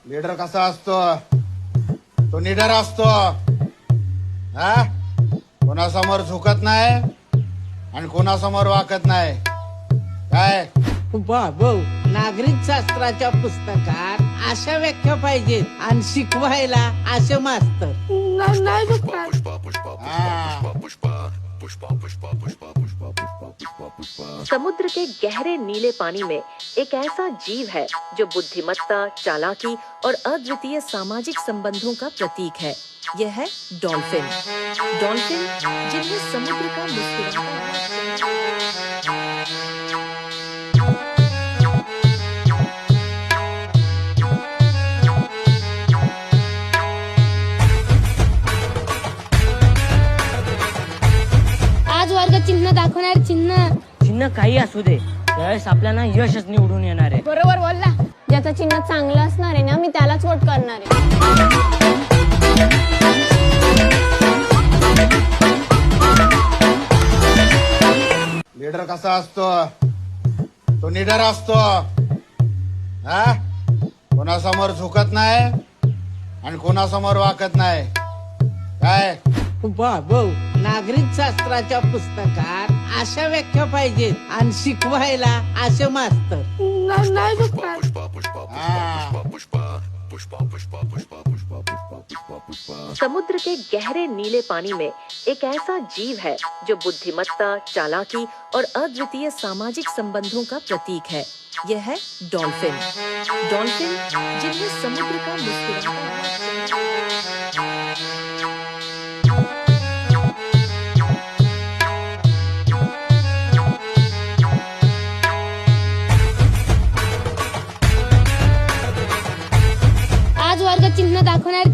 Leader कसा असतो? तो निडर असतो. हा, कोणासमोर झुकत नाही आणि कोणासमोर वाकत नाही. काय बाबू, नागरिक शास्त्राच्या पुस्तकात अशा व्याख्या पाहिजेत आणि शिकवायला असे मास्तर. समुद्र के गहरे नीले पानी में एक ऐसा जीव है जो बुद्धिमत्ता, चालाकी और अद्वितीय सामाजिक संबंधों का प्रतीक है. यह है डॉल्फिन. डॉल्फिन जिन्हें समुद्र का मुस्कुराता आज वर्ग चिन्ह दाखवणार. चिन्ह काही असू दे, त्यावेळेस आपल्याला यशच निवडून येणार आहे. बरोबर बोलला. ज्याचं चिन्ह चांगलं असणार आहे ना, मी त्यालाच वोट करणार आहे. लीडर कसा असतो? तो निडर असतो. हा, कोणासमोर झुकत नाही आणि कोणासमोर वाकत नाही. काय बाबू, नागरिक शास्त्राच्या पुस्तकात अशा व्याख्या पाहिजेत आणि शिकवायला असे मास्तर. समुद्र के गहरे नीले पानी में एक ऐसा जीव है जो बुद्धिमत्ता, चालाकी और अद्वितीय सामाजिक संबंधों का प्रतीक है. यह है डॉल्फिन. डॉल्फिन जिन्हें समुद्र का आज वर्ग चिन्ह दाखवणार.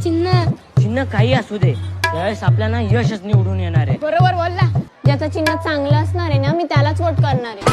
चिन्ह काही असू दे, त्यावेळेस आपल्याला यशच निवडून येणार आहे. बरोबर बोलला. ज्याचं चिन्ह चांगलं असणार आहे ना, मी त्यालाच वोट करणार आहे.